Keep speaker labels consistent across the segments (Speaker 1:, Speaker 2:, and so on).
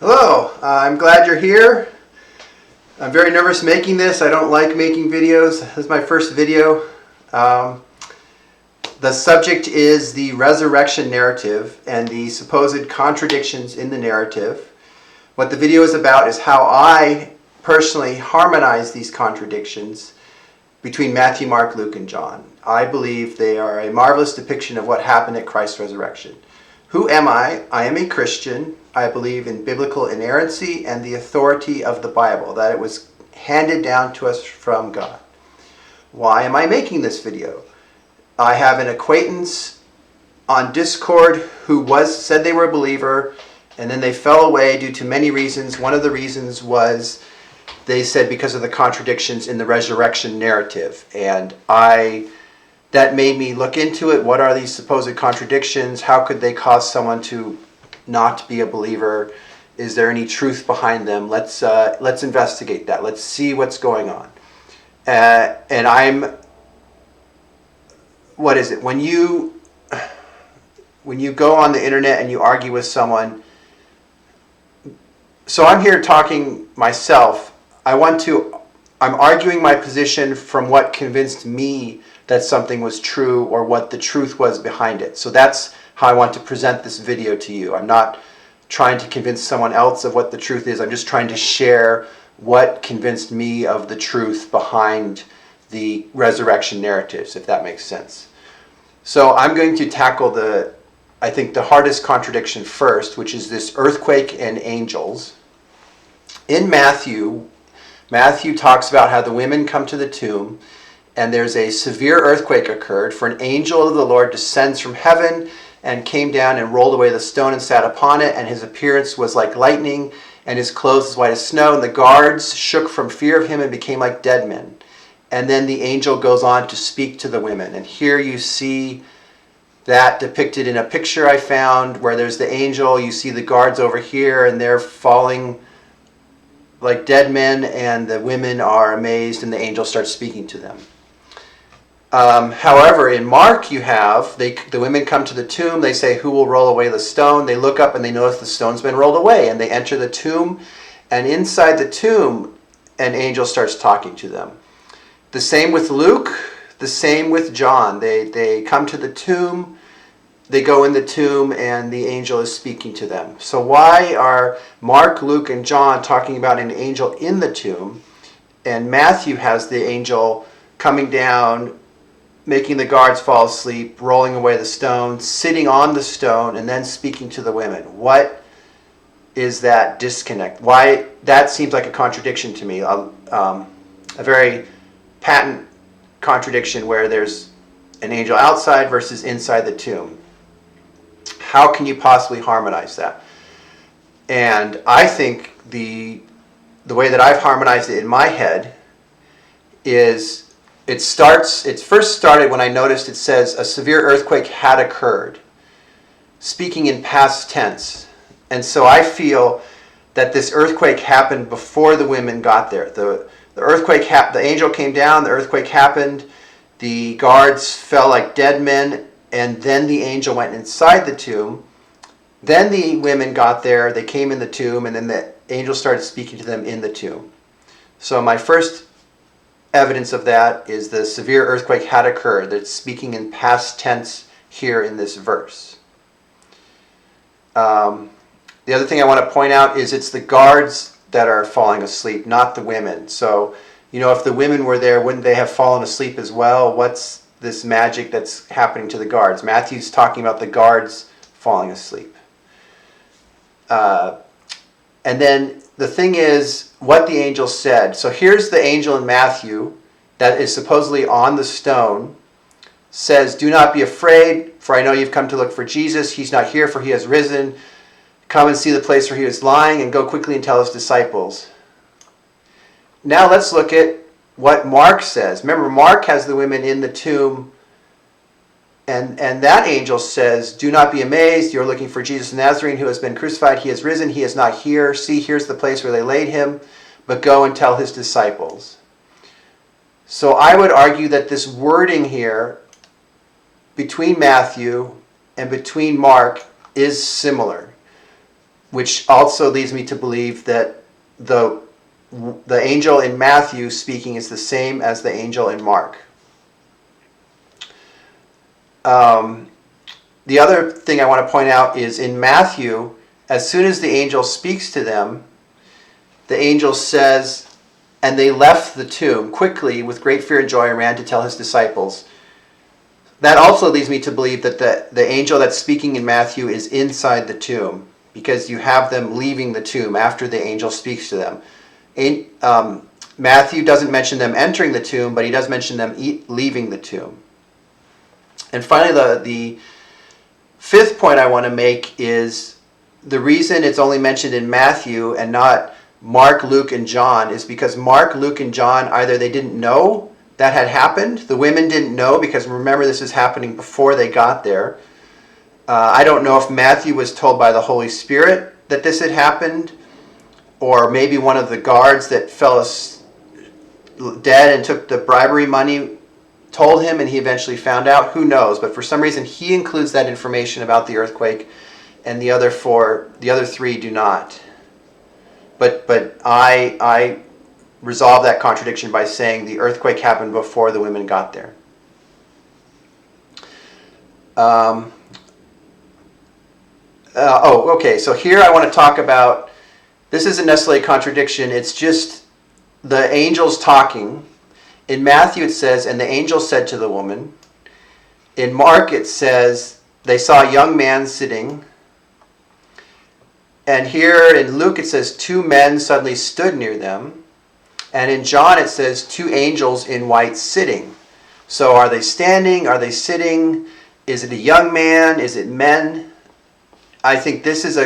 Speaker 1: Hello, I'm glad you're here. I'm very nervous making this. I don't like making videos. This is my first video. The subject is the resurrection narrative and the supposed contradictions in the narrative. What the video is about is how I personally harmonize these contradictions between Matthew, Mark, Luke, and John. I believe they are a marvelous depiction of what happened at Christ's resurrection. Who am I? I am a Christian. I believe in biblical inerrancy and the authority of the Bible, that it was handed down to us from God. Why am I making this video? I have an acquaintance on Discord who said they were a believer, and then they fell away due to many reasons. One of the reasons was they said because of the contradictions in the resurrection narrative. And that made me look into it. What are these supposed contradictions? How could they cause someone to not be a believer? Is there any truth behind them? Let's investigate that. Let's see what's going on. What is it? When you go on the internet and you argue with someone, so I'm here talking myself. I'm arguing my position from what convinced me that something was true or what the truth was behind it. So that's how I want to present this video to you. I'm not trying to convince someone else of what the truth is. I'm just trying to share what convinced me of the truth behind the resurrection narratives, if that makes sense. So I'm going to tackle the hardest contradiction first, which is this earthquake and angels. In Matthew talks about how the women come to the tomb and there's a severe earthquake occurred, for an angel of the Lord descends from heaven and came down and rolled away the stone and sat upon it, and his appearance was like lightning, and his clothes as white as snow, and the guards shook from fear of him and became like dead men. And then the angel goes on to speak to the women. And here you see that depicted in a picture I found where there's the angel, you see the guards over here, and they're falling like dead men, and the women are amazed, and the angel starts speaking to them. However, in Mark you have, the women come to the tomb, they say, who will roll away the stone? They look up and they notice the stone's been rolled away, and they enter the tomb, and inside the tomb an angel starts talking to them. The same with Luke, the same with John. They come to the tomb, they go in the tomb, and the angel is speaking to them. So why are Mark, Luke, and John talking about an angel in the tomb, and Matthew has the angel coming down, making the guards fall asleep, rolling away the stone, sitting on the stone, and then speaking to the women? What is that disconnect? Why? That seems like a contradiction to me. A very patent contradiction where there's an angel outside versus inside the tomb. How can you possibly harmonize that? And I think the way that I've harmonized it in my head is it first started when I noticed it says a severe earthquake had occurred, speaking in past tense. And so I feel that this earthquake happened before the women got there. The angel came down, the earthquake happened, the guards fell like dead men, and then the angel went inside the tomb. Then the women got there, they came in the tomb, and then the angel started speaking to them in the tomb. So my first evidence of that is the severe earthquake had occurred. That's speaking in past tense here in this verse. The other thing I want to point out is it's the guards that are falling asleep, not the women. So, if the women were there, wouldn't they have fallen asleep as well? What's this magic that's happening to the guards? Matthew's talking about the guards falling asleep. And then the thing is what the angel said. So here's the angel in Matthew that is supposedly on the stone, says, do not be afraid, for I know you've come to look for Jesus. He's not here, for he has risen. Come and see the place where he was lying, and go quickly and tell his disciples. Now let's look at what Mark says. Remember, Mark has the women in the tomb, and that angel says, do not be amazed. You're looking for Jesus the Nazarene who has been crucified. He has risen. He is not here. See, here's the place where they laid him. But go and tell his disciples. So I would argue that this wording here between Matthew and between Mark is similar. which also leads me to believe that the angel in Matthew speaking is the same as the angel in Mark. The other thing I want to point out is in Matthew, as soon as the angel speaks to them, the angel says, and they left the tomb quickly with great fear and joy and ran to tell his disciples. That also leads me to believe that the angel that's speaking in Matthew is inside the tomb, because you have them leaving the tomb after the angel speaks to them. Matthew doesn't mention them entering the tomb, but he does mention them leaving the tomb. And finally, the fifth point I want to make is the reason it's only mentioned in Matthew and not Mark, Luke, and John is because Mark, Luke, and John, either they didn't know that had happened. The women didn't know, because remember, this is happening before they got there. I don't know if Matthew was told by the Holy Spirit that this had happened, or maybe one of the guards that fell dead and took the bribery money told him and he eventually found out. Who knows? But for some reason he includes that information about the earthquake, and the other three do not. But I resolve that contradiction by saying the earthquake happened before the women got there. Okay. So here I want to talk about, this isn't necessarily a contradiction. It's just the angels talking. In Matthew it says, and the angel said to the woman. In Mark it says, they saw a young man sitting. And here in Luke it says, two men suddenly stood near them. And in John it says, two angels in white sitting. So are they standing? Are they sitting? Is it a young man? Is it men? I think this is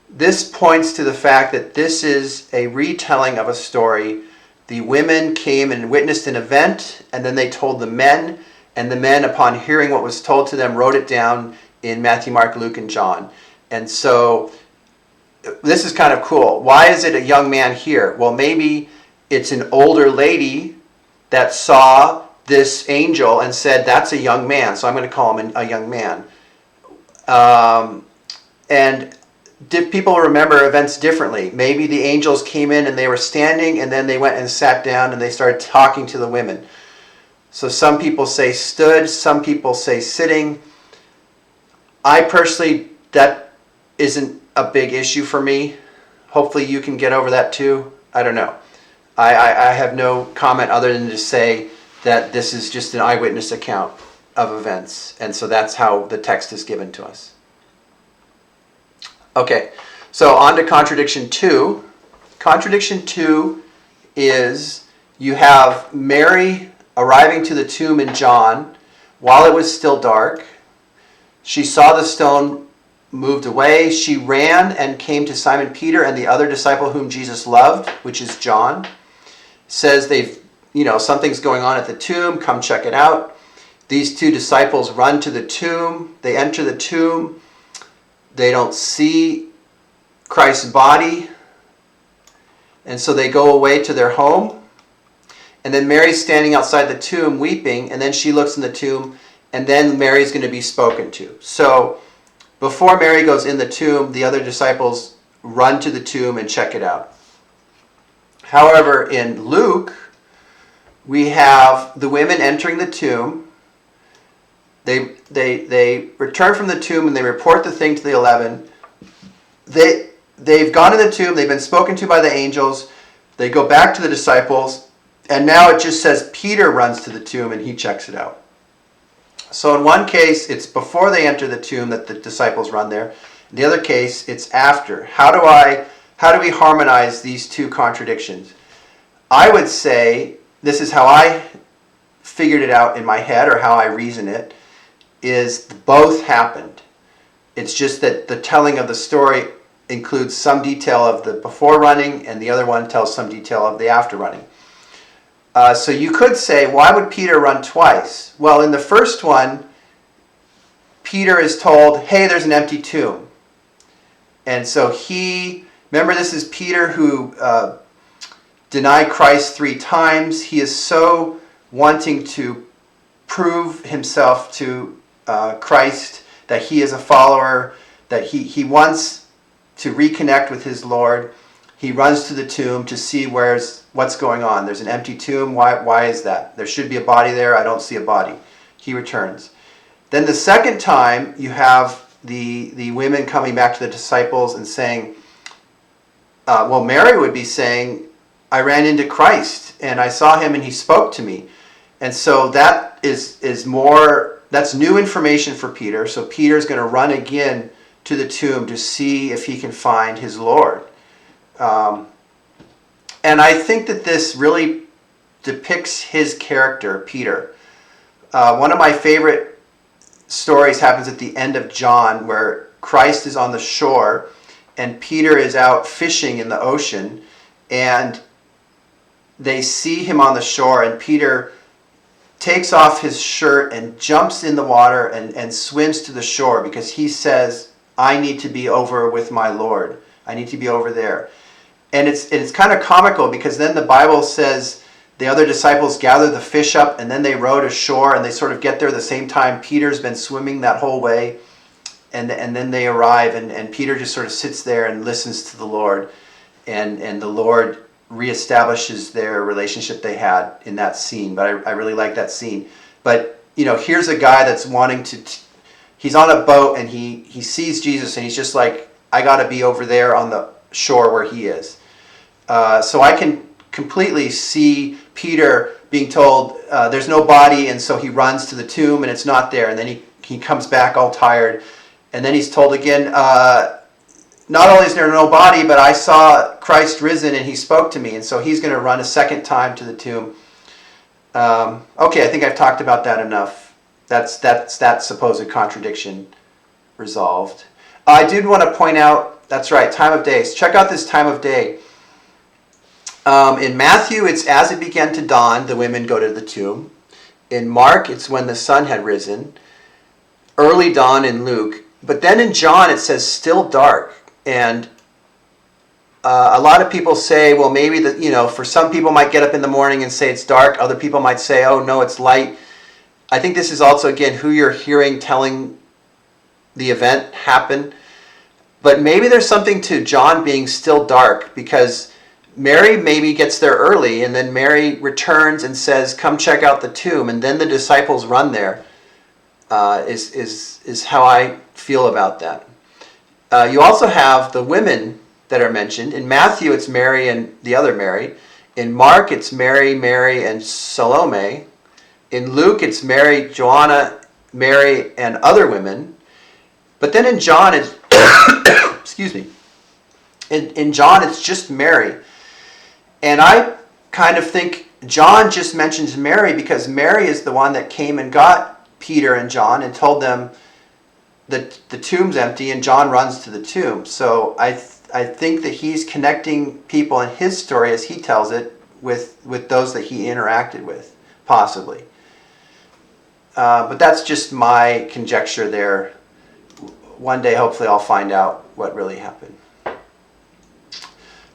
Speaker 1: this points to the fact that this is a retelling of a story. The women came and witnessed an event, and then they told the men, and the men, upon hearing what was told to them, wrote it down in Matthew, Mark, Luke, and John. And so this is kind of cool. Why is it a young man here? Well, maybe it's an older lady that saw this angel and said, that's a young man, so I'm going to call him a young man. And people remember events differently. Maybe the angels came in and they were standing, and then they went and sat down and they started talking to the women. So some people say stood, some people say sitting. I personally, that isn't a big issue for me. Hopefully you can get over that too. I don't know. I have no comment other than to say that this is just an eyewitness account of events. And so that's how the text is given to us. Okay, so on to Contradiction 2. Contradiction 2 is you have Mary arriving to the tomb in John while it was still dark. She saw the stone moved away. She ran and came to Simon Peter and the other disciple whom Jesus loved, which is John. Says something's going on at the tomb. Come check it out. These two disciples run to the tomb. They enter the tomb. They don't see Christ's body. And so they go away to their home. And then Mary's standing outside the tomb weeping. And then she looks in the tomb. And then Mary's going to be spoken to. So before Mary goes in the tomb, the other disciples run to the tomb and check it out. However, in Luke, we have the women entering the tomb. They return from the tomb and they report the thing to the 11. They've gone to the tomb. They've been spoken to by the angels. They go back to the disciples. And now it just says Peter runs to the tomb and he checks it out. So in one case, it's before they enter the tomb that the disciples run there. In the other case, it's after. How do we harmonize these two contradictions? I would say, this is how I figured it out in my head, or how I reason it, is both happened. It's just that the telling of the story includes some detail of the before running, and the other one tells some detail of the after running. So you could say, why would Peter run twice? Well, in the first one, Peter is told, hey, there's an empty tomb. And so remember, this is Peter who denied Christ 3 times. He is so wanting to prove himself to Christ that he is a follower, that he wants to reconnect with his Lord. He runs to the tomb to see what's going on. There's an empty tomb. Why is that? There should be a body there. I don't see a body. He returns. Then the second time, you have the women coming back to the disciples and saying, Mary would be saying, I ran into Christ and I saw him and he spoke to me. And so that that's new information for Peter. So Peter's going to run again to the tomb to see if he can find his Lord. And I think that this really depicts his character, Peter. One of my favorite stories happens at the end of John, where Christ is on the shore and Peter is out fishing in the ocean, and they see him on the shore, and Peter takes off his shirt and jumps in the water and swims to the shore, because he says, I need to be over with my Lord. I need to be over there. And it's kind of comical, because then the Bible says the other disciples gather the fish up and then they rowed ashore, and they sort of get there the same time. Peter's been swimming that whole way, and then they arrive, and Peter just sort of sits there and listens to the Lord, and the Lord reestablishes their relationship they had in that scene. But I really like that scene. But here's a guy that's wanting to he's on a boat, and he sees Jesus, and he's just like, I got to be over there on the shore where he is. So I can completely see Peter being told there's no body, and so he runs to the tomb and it's not there, and then he comes back all tired, and then he's told again, not only is there no body, but I saw Christ risen and he spoke to me. And so he's going to run a second time to the tomb. Okay, I think I've talked about that enough. That's that supposed contradiction resolved. I did want to point out, that's right, time of days. Check out this time of day. In Matthew, it's as it began to dawn, the women go to the tomb. In Mark, it's when the sun had risen. Early dawn in Luke. But then in John, it says still dark. And a lot of people say, well, maybe for some people might get up in the morning and say it's dark. Other people might say, oh, no, it's light. I think this is also, again, who you're hearing telling the event happen. But maybe there's something to John being still dark, because Mary maybe gets there early, and then Mary returns and says, come check out the tomb. And then the disciples run there, is how I feel about that. You also have the women that are mentioned. In Matthew, it's Mary and the other Mary. In Mark, it's Mary, and Salome. In Luke, it's Mary, Joanna, Mary, and other women. But then in John, it's excuse me. In John, it's just Mary. And I kind of think John just mentions Mary because Mary is the one that came and got Peter and John and told them that the tomb's empty, and John runs to the tomb. So I think that he's connecting people in his story as he tells it with those that he interacted with, possibly. But that's just my conjecture there. One day, hopefully, I'll find out what really happened.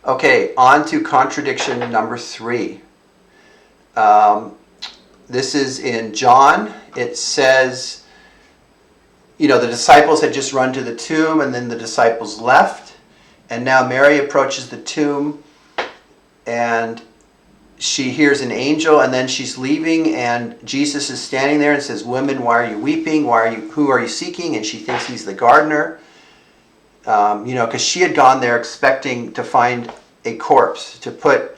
Speaker 1: Okay, on to contradiction number 3. This is in John. It says, the disciples had just run to the tomb, and then the disciples left. And now Mary approaches the tomb, and she hears an angel, and then she's leaving, and Jesus is standing there and says, women, why are you weeping? Who are you seeking? And she thinks he's the gardener. Because she had gone there expecting to find a corpse to put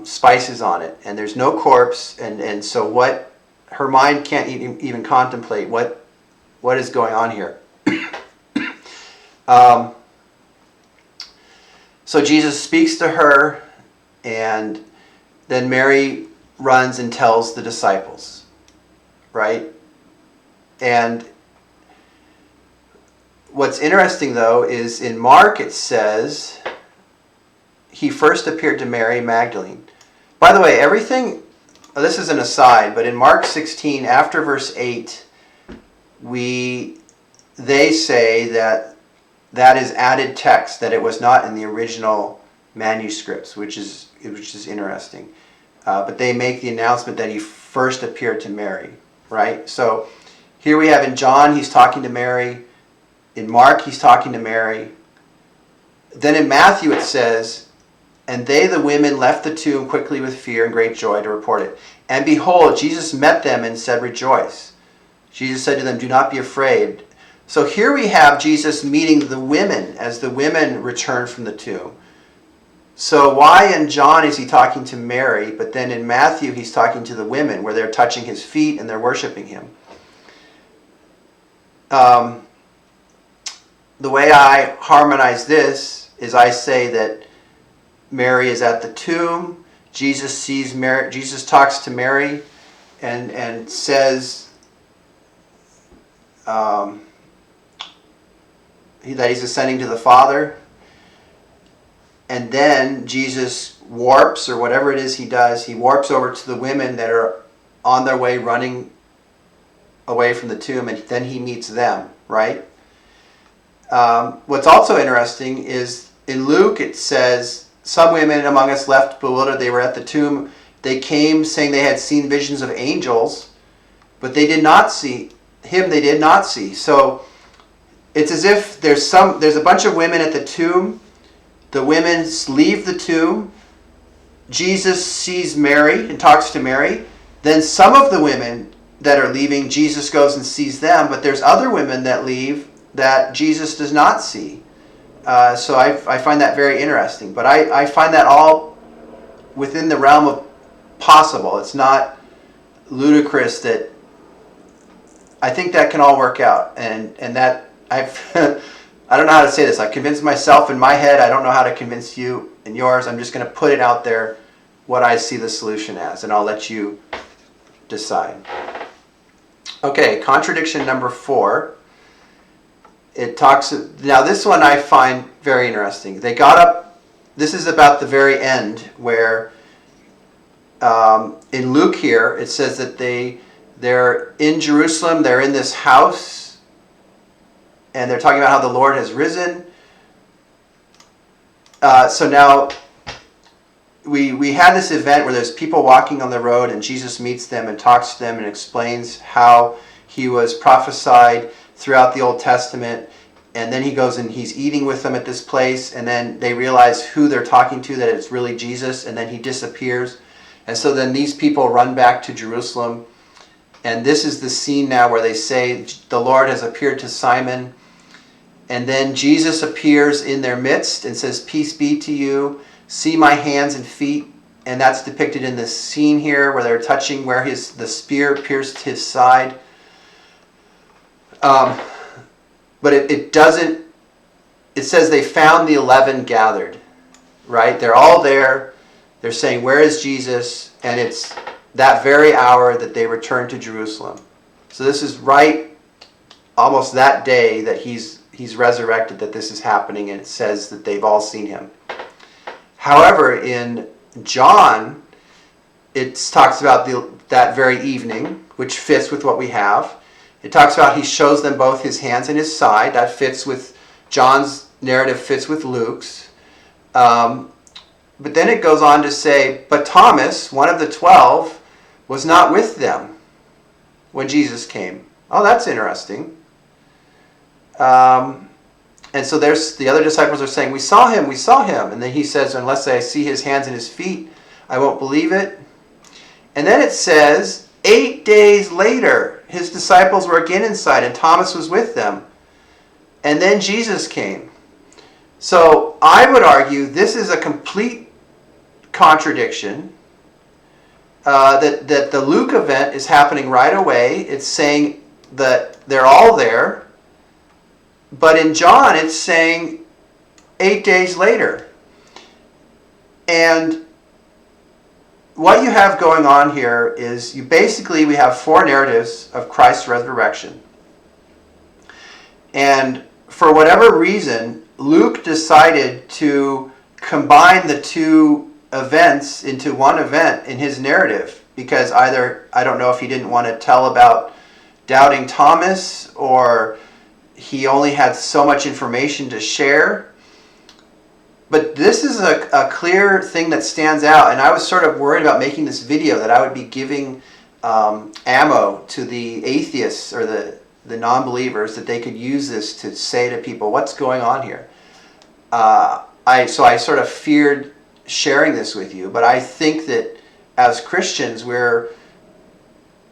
Speaker 1: spices on it, and there's no corpse, and so what her mind can't even contemplate what is going on here. So Jesus speaks to her, and then Mary runs and tells the disciples, right? And what's interesting, though, is in Mark it says he first appeared to Mary Magdalene. By the way, this is an aside, but in Mark 16, after verse 8, they say that is added text, that it was not in the original manuscripts, which is interesting. But they make the announcement that he first appeared to Mary, right? So here we have in John, he's talking to Mary. In Mark, he's talking to Mary. Then in Matthew it says, and they, the women, left the tomb quickly with fear and great joy to report it. And behold, Jesus met them and said, rejoice. Jesus said to them, do not be afraid. So here we have Jesus meeting the women as the women return from the tomb. So why in John is he talking to Mary, but then in Matthew he's talking to the women where they're touching his feet and they're worshiping him? The way I harmonize this is I say that Mary is at the tomb. Jesus sees Mary. Jesus talks to Mary and says that he's ascending to the Father. And then Jesus warps, or whatever it is he does, he warps over to the women that are on their way running away from the tomb, and then he meets them, right? What's also interesting is in Luke it says, some women among us left bewildered. They were at the tomb. They came saying they had seen visions of angels, but they did not see him. They did not see. So it's as if there's a bunch of women at the tomb. The women leave the tomb. Jesus sees Mary and talks to Mary. Then some of the women that are leaving, Jesus goes and sees them, but there's other women that leave that Jesus does not see. So I find that very interesting. But I find that all within the realm of possible. It's not ludicrous. That I think that can all work out. And that I've I don't know how to say this. I've convinced myself in my head. I don't know how to convince you in yours. I'm just going to put it out there what I see the solution as, and I'll let you decide. Okay, contradiction number 4. It talks, now this one I find very interesting. They got up, this is about the very end where in Luke here it says that they're in Jerusalem, they're in this house, and they're talking about how the Lord has risen. So now we had this event where there's people walking on the road and Jesus meets them and talks to them and explains how he was prophesied throughout the Old Testament, and then he goes and he's eating with them at this place, and then they realize who they're talking to, that it's really Jesus, and then he disappears. And so then these people run back to Jerusalem, and this is the scene now where they say the Lord has appeared to Simon, and then Jesus appears in their midst and says, peace be to you, see my hands and feet. And that's depicted in this scene here where they're touching where the spear pierced his side. But it doesn't, it says they found the 11 gathered, right? They're all there. They're saying, where is Jesus? And it's that very hour that they return to Jerusalem. So this is right almost that day that he's resurrected, that this is happening, and it says that they've all seen him. However, in John, it talks about that very evening, which fits with what we have. It talks about he shows them both his hands and his side. That fits with John's narrative, fits with Luke's. But then it goes on to say, but Thomas, one of the 12, was not with them when Jesus came. Oh, that's interesting. And so there's the other disciples are saying, we saw him. And then he says, unless I see his hands and his feet, I won't believe it. And then it says, 8 days later, his disciples were again inside, and Thomas was with them. And then Jesus came. So I would argue this is a complete contradiction. That the Luke event is happening right away. It's saying that they're all there. But in John, it's saying 8 days later. And what you have going on here is we have 4 narratives of Christ's resurrection. And for whatever reason, Luke decided to combine the 2 events into one event in his narrative, because either, I don't know if he didn't want to tell about doubting Thomas, or he only had so much information to share. But this is a clear thing that stands out, and I was sort of worried about making this video that I would be giving ammo to the atheists or the the non-believers, that they could use this to say to people, what's going on here? So I sort of feared sharing this with you, but I think that as Christians, we're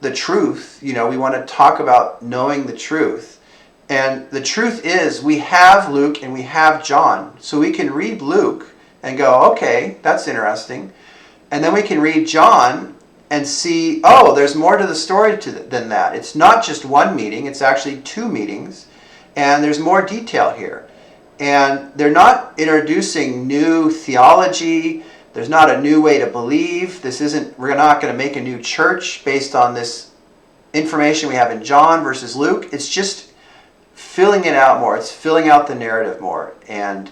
Speaker 1: the truth. We want to talk about knowing the truth. And the truth is, we have Luke and we have John. So we can read Luke and go, okay, that's interesting. And then we can read John and see, oh, there's more to the story than that. It's not just one meeting, it's actually two meetings. And there's more detail here. And they're not introducing new theology. There's not a new way to believe. We're not going to make a new church based on this information we have in John versus Luke. It's just filling it out more. It's filling out the narrative more. And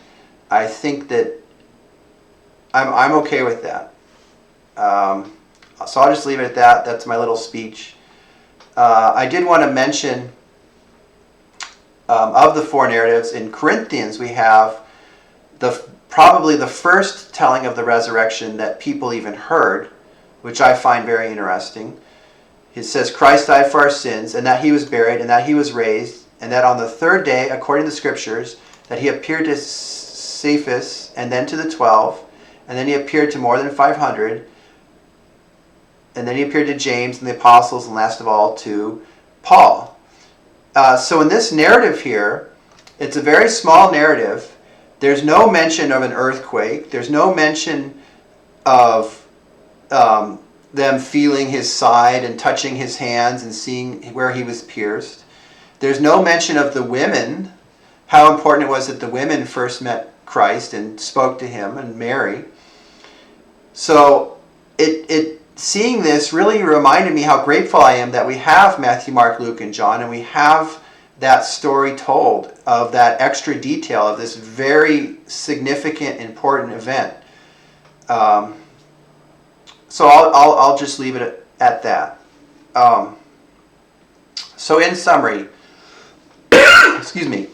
Speaker 1: I think that I'm okay with that. So I'll just leave it at that. That's my little speech. I did want to mention, of the four narratives, in Corinthians we have probably the first telling of the resurrection that people even heard, which I find very interesting. It says, Christ died for our sins, and that he was buried, and that he was raised, and that on the third day, according to the Scriptures, that he appeared to Cephas, and then to the 12, and then he appeared to more than 500, and then he appeared to James and the apostles, and last of all to Paul. So in this narrative here, it's a very small narrative. There's no mention of an earthquake. There's no mention of them feeling his side and touching his hands and seeing where he was pierced. There's no mention of the women, how important it was that the women first met Christ and spoke to him, and Mary. So seeing this really reminded me how grateful I am that we have Matthew, Mark, Luke, and John, and we have that story told of that extra detail of this very significant, important event. So I'll just leave it at that. So in summary, excuse me,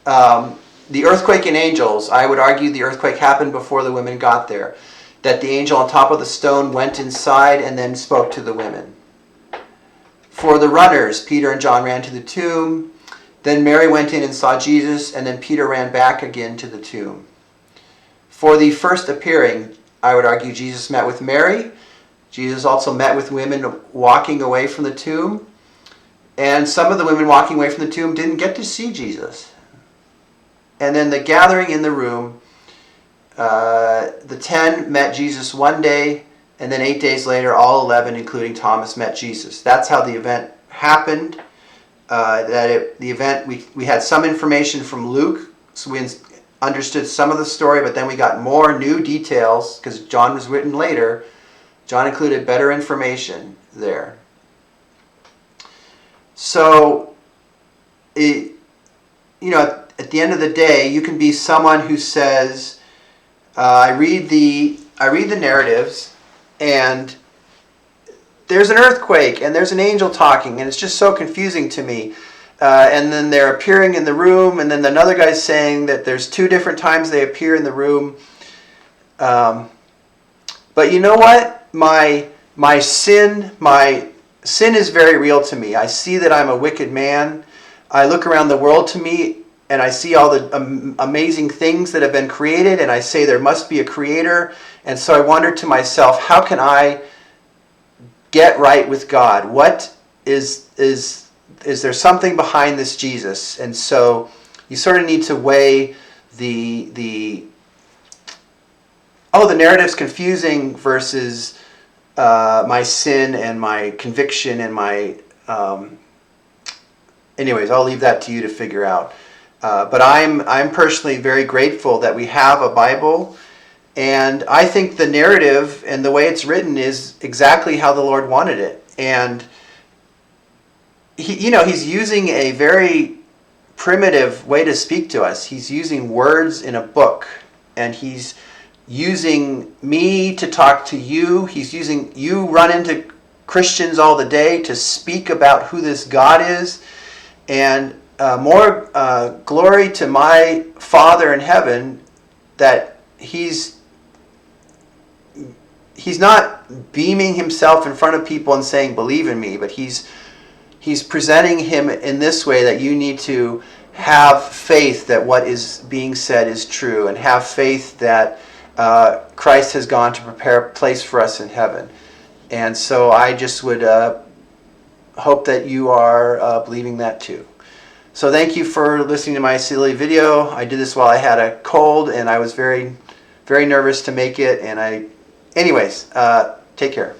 Speaker 1: the earthquake and angels, I would argue the earthquake happened before the women got there. That the angel on top of the stone went inside and then spoke to the women. For the runners, Peter and John ran to the tomb. Then Mary went in and saw Jesus, and then Peter ran back again to the tomb. For the first appearing, I would argue Jesus met with Mary. Jesus also met with women walking away from the tomb. And some of the women walking away from the tomb didn't get to see Jesus. And then the gathering in the room, the 10 met Jesus one day, and then 8 days later, all 11, including Thomas, met Jesus. That's how the event happened. The event, we had some information from Luke, so we understood some of the story, but then we got more new details, because John was written later. John included better information there. So, at the end of the day, you can be someone who says, I read the narratives, and there's an earthquake, and there's an angel talking, and it's just so confusing to me. And then they're appearing in the room, and then another guy's saying that there's two different times they appear in the room. But you know what? My sin is very real to me. I see that I'm a wicked man. I look around the world to me, and I see all the amazing things that have been created, and I say there must be a creator. And so I wonder to myself, how can I get right with God? What is there something behind this Jesus? And so you sort of need to weigh the narrative's confusing versus my sin and my conviction and my... anyways, I'll leave that to you to figure out. But I'm personally very grateful that we have a Bible, and I think the narrative and the way it's written is exactly how the Lord wanted it. And He's using a very primitive way to speak to us. He's using words in a book, and He's using me to talk to you. He's using you run into Christians all the day to speak about who this God is, and more glory to my Father in heaven that He's not beaming Himself in front of people and saying, believe in me, but He's he's presenting him in this way, that you need to have faith that what is being said is true, and have faith that Christ has gone to prepare a place for us in heaven. And so I just would hope that you are believing that too. So thank you for listening to my silly video. I did this while I had a cold, and I was very, very nervous to make it. And anyways, take care.